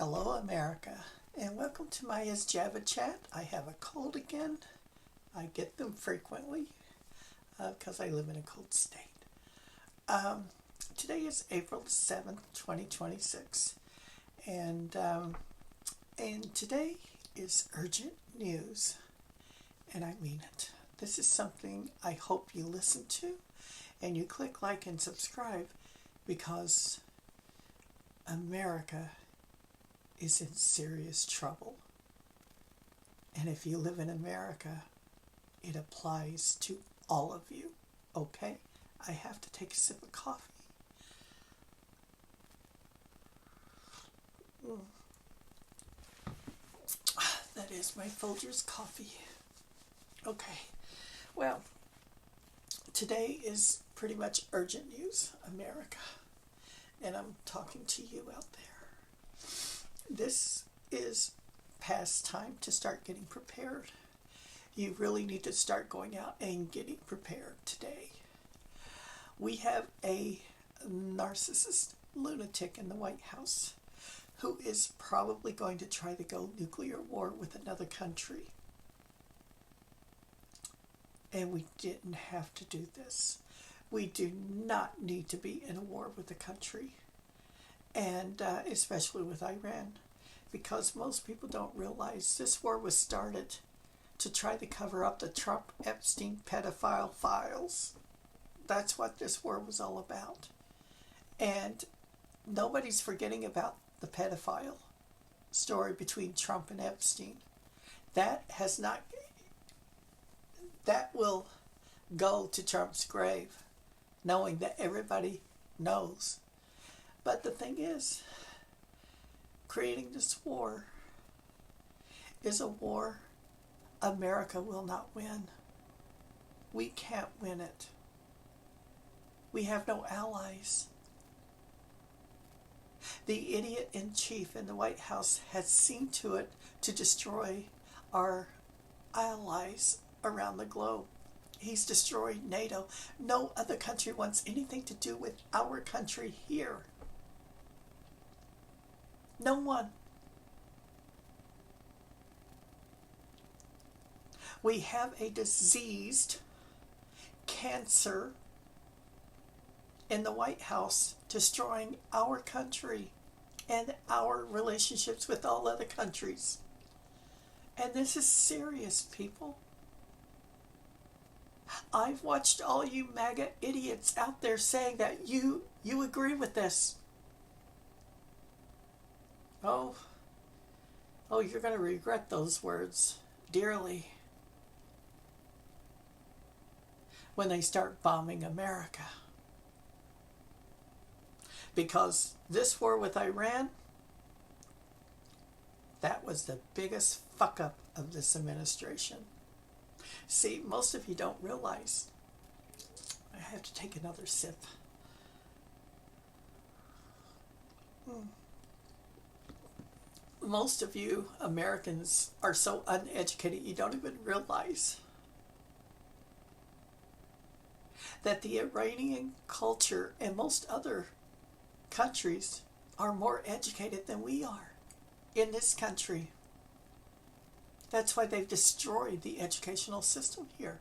Hello, America, and welcome to Maya's Java Chat. I have a cold again. I get them frequently because I live in a cold state. Today is April 7th, 2026, and today is urgent news, and I mean it. This is something I hope you listen to, and you click like and subscribe because America is in serious trouble. And if you live in America, it applies to all of you. Okay? I have to take a sip of coffee. That is my Folgers coffee. Okay. Well, today is pretty much urgent news, America. And I'm talking to you out there. This is past time to start getting prepared. You really need to start going out and getting prepared today. We have a narcissist lunatic in the White House who is probably going to try to go nuclear war with another country. And we didn't have to do this. We do not need to be in a war with a country. And especially with Iran, because most people don't realize this war was started to try to cover up the Trump Epstein pedophile files. That's what this war was all about. And nobody's forgetting about the pedophile story between Trump and Epstein. That will go to Trump's grave, knowing that everybody knows. But the thing is, creating this war is a war America will not win. We can't win it. We have no allies. The idiot in chief in the White House has seen to it to destroy our allies around the globe. He's destroyed NATO. No other country wants anything to do with our country here. No one. We have a diseased cancer in the White House destroying our country and our relationships with all other countries. And this is serious, people. I've watched all you MAGA idiots out there saying that you agree with this. Oh, you're going to regret those words dearly when they start bombing America. Because this war with Iran, that was the biggest fuck up of this administration. See, most of you don't realize. I have to take another sip. Most of you Americans are so uneducated you don't even realize that the Iranian culture and most other countries are more educated than we are in this country. That's why they've destroyed the educational system here.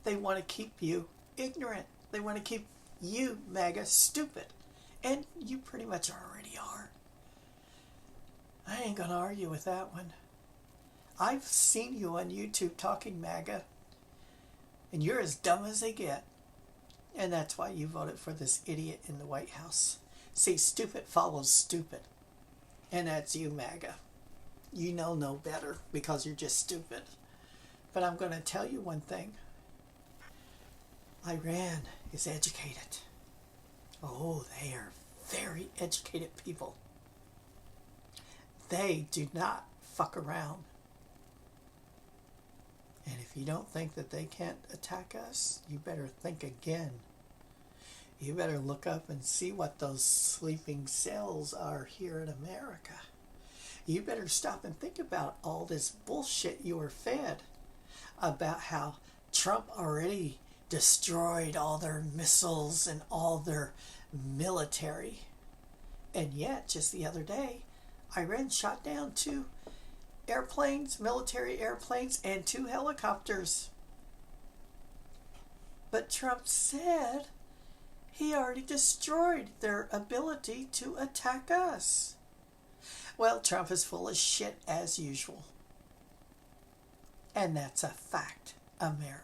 They want to keep you ignorant. They want to keep you, MAGA, stupid. And you pretty much already are. I ain't going to argue with that one. I've seen you on YouTube talking MAGA, and you're as dumb as they get. And that's why you voted for this idiot in the White House. See, stupid follows stupid. And that's you, MAGA. You know no better because you're just stupid. But I'm going to tell you one thing. Iran is educated. Oh, they are very educated people. They do not fuck around. And if you don't think that they can't attack us, you better think again. You better look up and see what those sleeping cells are here in America. You better stop and think about all this bullshit you were fed about how Trump already destroyed all their missiles and all their military. And yet, just the other day, Iran shot down 2 airplanes, military airplanes, and 2 helicopters. But Trump said he already destroyed their ability to attack us. Well, Trump is full of shit as usual. And that's a fact, America.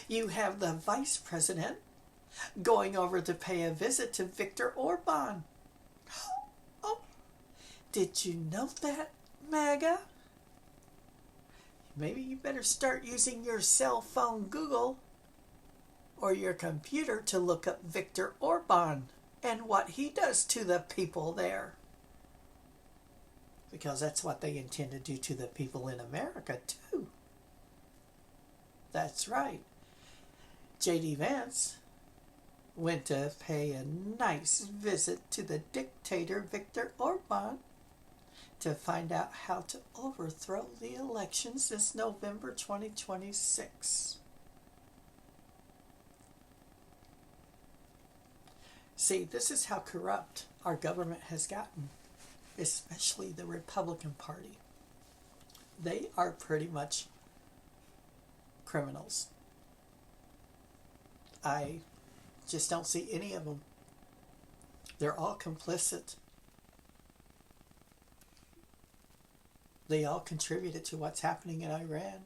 You have the vice president going over to pay a visit to Viktor Orban. Oh, did you know that, MAGA? Maybe you better start using your cell phone Google or your computer to look up Viktor Orban and what he does to the people there. Because that's what they intend to do to the people in America, too. That's right. J.D. Vance went to pay a nice visit to the dictator Viktor Orban to find out how to overthrow the elections this November 2026. See, this is how corrupt our government has gotten, especially the Republican Party. They are pretty much criminals. I just don't see any of them. They're all complicit. They all contributed to what's happening in Iran.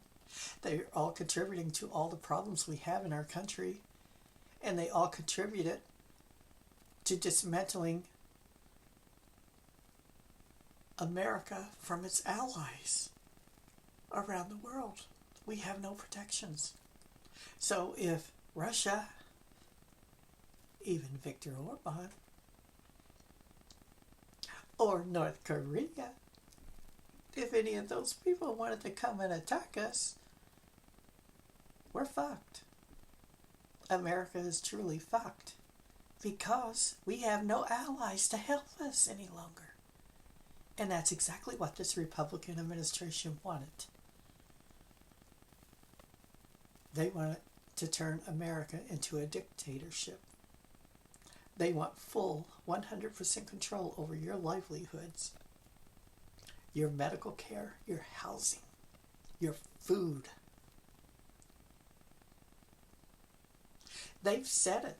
They're all contributing to all the problems we have in our country. And they all contributed to dismantling America from its allies around the world. We have no protections. So if Russia, even Viktor Orban, or North Korea, if any of those people wanted to come and attack us, we're fucked. America is truly fucked because we have no allies to help us any longer. And that's exactly what this Republican administration wanted. They wanted to turn America into a dictatorship. They want full 100% control over your livelihoods, your medical care, your housing, your food. They've said it.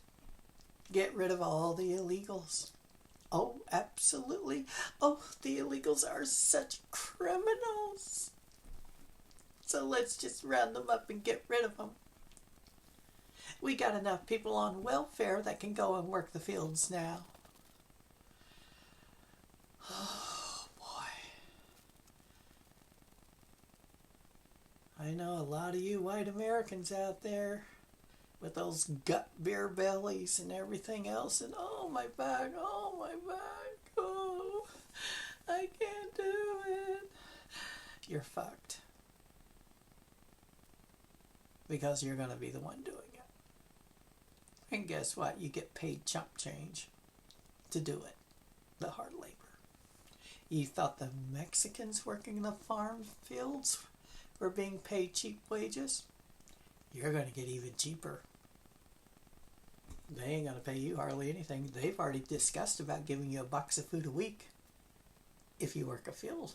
Get rid of all the illegals. Oh, absolutely. Oh, the illegals are such criminals. So let's just round them up and get rid of them. We got enough people on welfare that can go and work the fields now. Oh, boy. I know a lot of you white Americans out there with those gut beer bellies and everything else, and oh my back, oh, I can't do it. You're fucked. Because you're going to be the one doing it. And guess what? You get paid chump change to do it. The hard labor. You thought the Mexicans working in the farm fields were being paid cheap wages? You're going to get even cheaper. They ain't going to pay you hardly anything. They've already discussed about giving you a box of food a week if you work a field.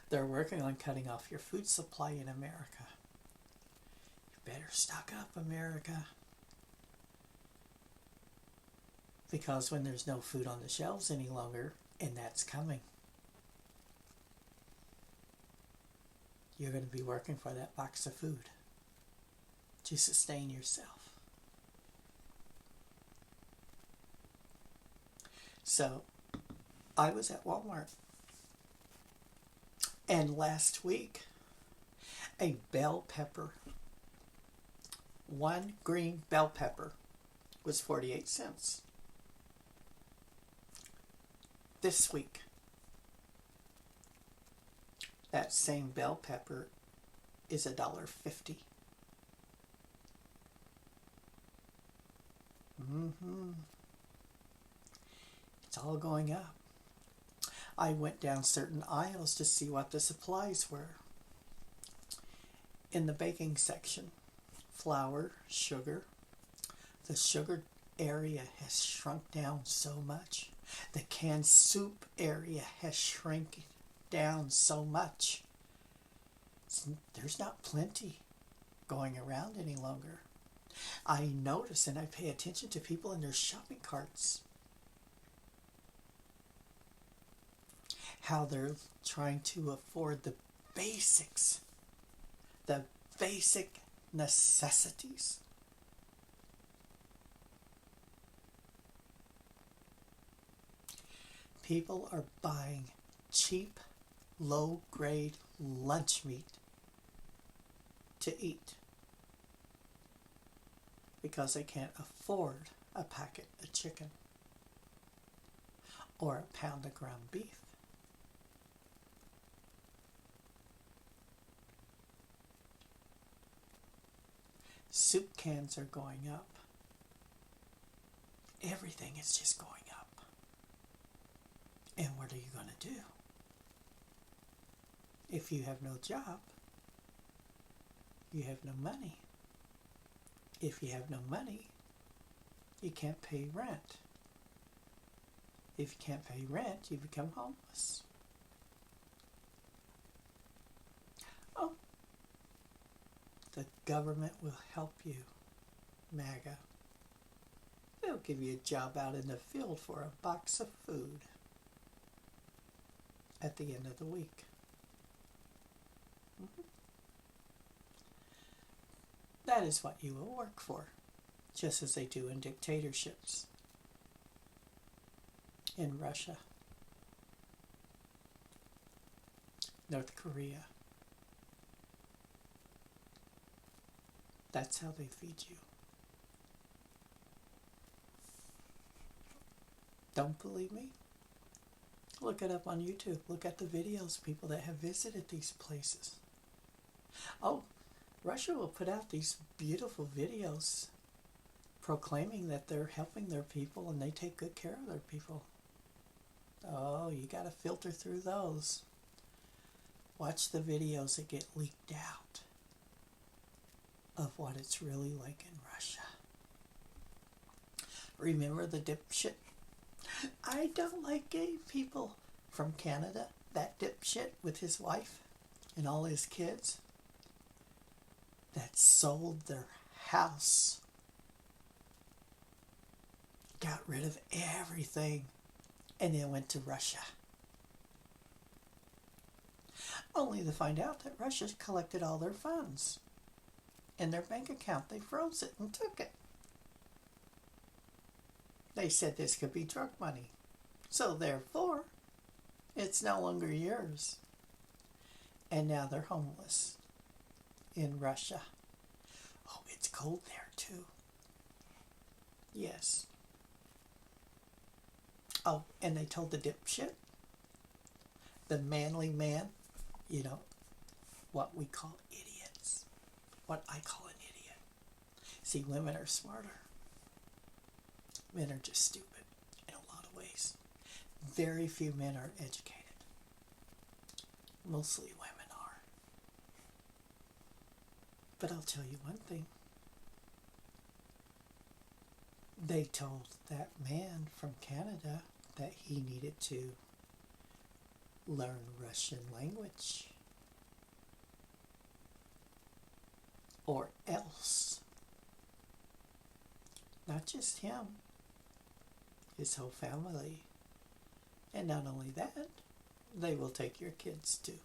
They're working on cutting off your food supply in America. You better stock up, America. Because when there's no food on the shelves any longer, and that's coming, you're going to be working for that box of food to sustain yourself. So, I was at Walmart, and last week, a bell pepper, one green bell pepper was 48 cents. This week, that same bell pepper is $1.50. It's all going up. I went down certain aisles to see what the supplies were. In the baking section, flour, sugar. The sugar area has shrunk down so much. The canned soup area has shrunk down so much. There's not plenty going around any longer. I notice and I pay attention to people in their shopping carts. How they're trying to afford the basics, the basic necessities. People are buying cheap, low-grade lunch meat to eat because they can't afford a packet of chicken or a pound of ground beef. Soup cans are going up. Everything is just going up. And what are you going to do? If you have no job, you have no money. If you have no money, you can't pay rent. If you can't pay rent, you become homeless. Oh, the government will help you, MAGA. They'll give you a job out in the field for a box of food at the end of the week. That is what you will work for, just as they do in dictatorships in Russia, North Korea. That's how they feed you. Don't believe me? Look it up on YouTube. Look at the videos of people that have visited these places. Oh, Russia will put out these beautiful videos proclaiming that they're helping their people and they take good care of their people. Oh, you got to filter through those. Watch the videos that get leaked out of what it's really like in Russia. Remember the dipshit? I don't like gay people from Canada. That dipshit with his wife and all his kids that sold their house, got rid of everything, and then went to Russia. Only to find out that Russia collected all their funds in their bank account. They froze it and took it. They said this could be drug money. So therefore, it's no longer yours. And now they're homeless in Russia. Oh, it's cold there too. Yes. Oh, and they told the dipshit, the manly man, you know, what we call idiots. What I call an idiot. See, women are smarter. Men are just stupid in a lot of ways. Very few men are educated. Mostly women are. But I'll tell you one thing. They told that man from Canada that he needed to learn Russian language. Or else. Not just him. His whole family. And not only that, they will take your kids too.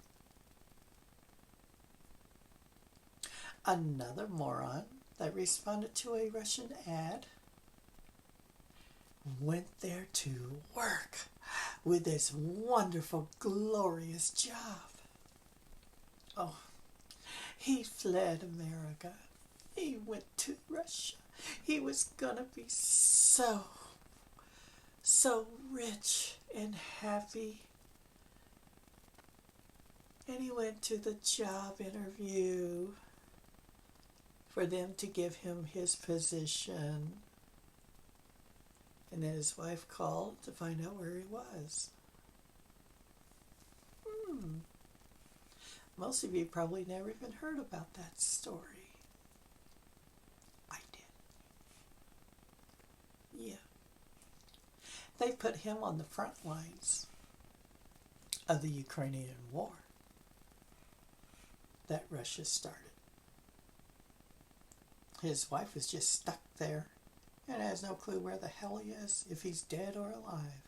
Another moron that responded to a Russian ad went there to work with this wonderful, glorious job. Oh, he fled America. He went to Russia. He was gonna be so rich and happy. And he went to the job interview for them to give him his position. And then his wife called to find out where he was. Most of you probably never even heard about that story. I did. Yeah. They put him on the front lines of the Ukrainian war that Russia started. His wife is just stuck there and has no clue where the hell he is, if he's dead or alive.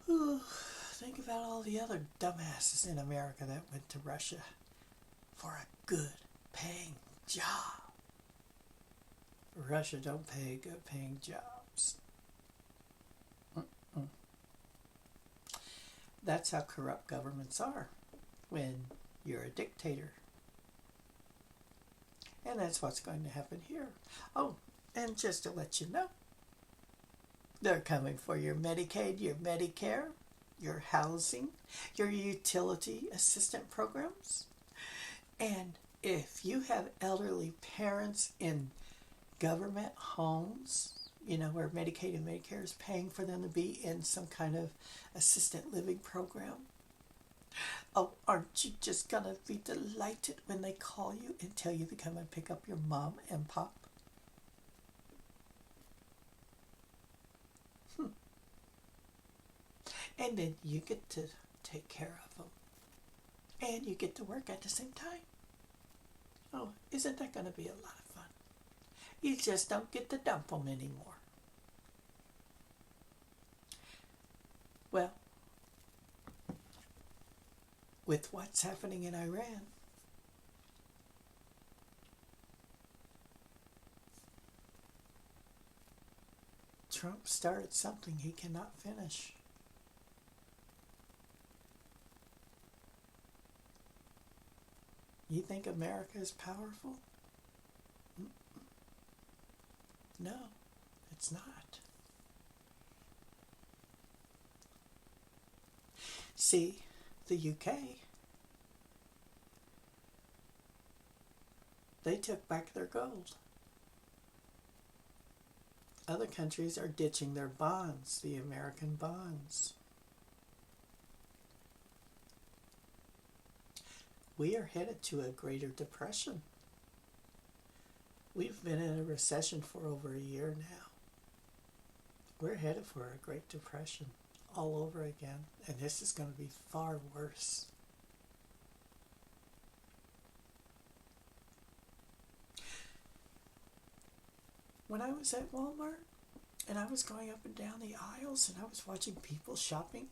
Whew. Think about all the other dumbasses in America that went to Russia for a good paying job. Russia don't pay good paying jobs. That's how corrupt governments are when you're a dictator. And that's what's going to happen here. Oh, and just to let you know, they're coming for your Medicaid, your Medicare, your housing, your utility assistance programs. And if you have elderly parents in government homes, where Medicaid and Medicare is paying for them to be in some kind of assisted living program, oh, aren't you just going to be delighted when they call you and tell you to come and pick up your mom and pop? And then you get to take care of them. And you get to work at the same time. Oh, isn't that going to be a lot of fun? You just don't get to dump them anymore. Well, with what's happening in Iran, Trump started something he cannot finish. You think America is powerful? No, it's not. See, the UK, they took back their gold. Other countries are ditching their bonds, the American bonds. We are headed to a greater depression. We've been in a recession for over a year now. We're headed for a Great Depression all over again, and this is going to be far worse. When I was at Walmart, and I was going up and down the aisles, and I was watching people shopping,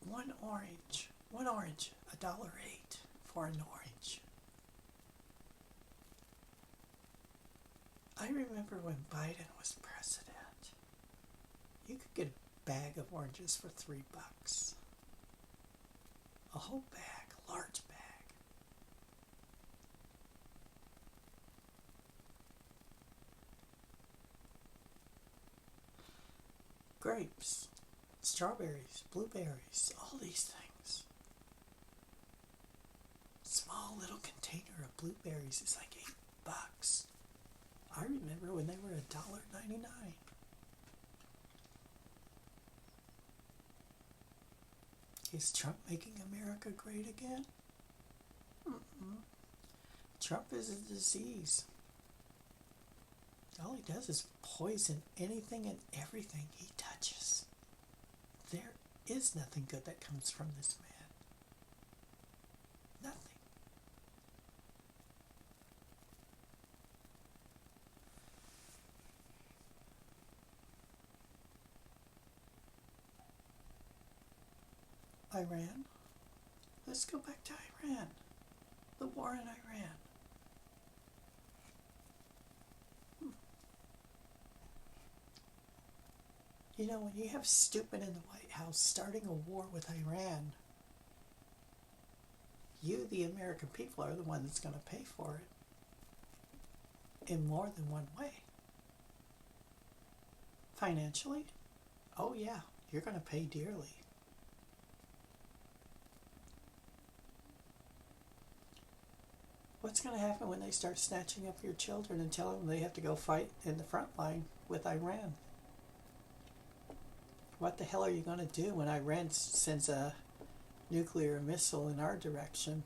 one orange, $1.08 for an orange. I remember when Biden was president, you could get a bag of oranges for $3. A whole bag, a large bag. Grapes, strawberries, blueberries, all these things. Small little container of blueberries is like $8. I remember when they were $1.99. Is Trump making America great again? Trump is a disease. All he does is poison anything and everything he touches. There is nothing good that comes from this man. Nothing. Iran. Let's go back to Iran. The war in Iran. When you have stupid in the White House starting a war with Iran, you, the American people, are the one that's going to pay for it in more than one way. Financially, oh yeah, you're going to pay dearly. What's going to happen when they start snatching up your children and telling them they have to go fight in the front line with Iran? What the hell are you going to do when Iran sends a nuclear missile in our direction.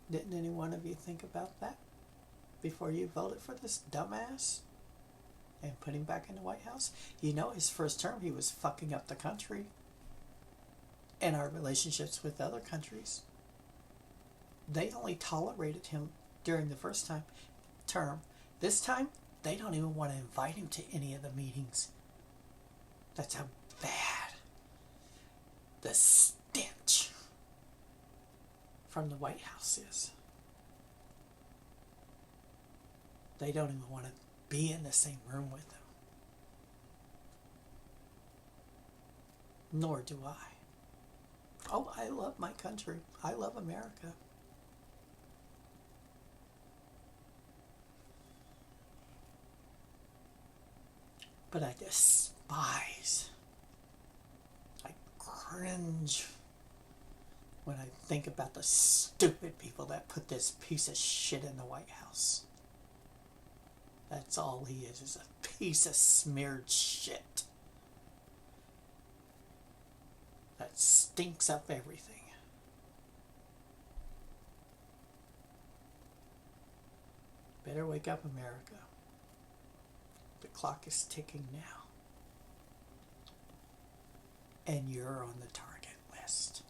Didn't any one of you think about that before you voted for this dumbass and put him back in the White House? You know, his first term he was fucking up the country and our relationships with other countries. They only tolerated him during the first term. This time, they don't even want to invite him to any of the meetings. That's how bad the stench from the White House is. They don't even want to be in the same room with him. Nor do I. Oh, I love my country. I love America. But I despise, I cringe when I think about the stupid people that put this piece of shit in the White House. That's all he is a piece of smeared shit that stinks up everything. Better wake up, America. The clock is ticking now. And you're on the target list.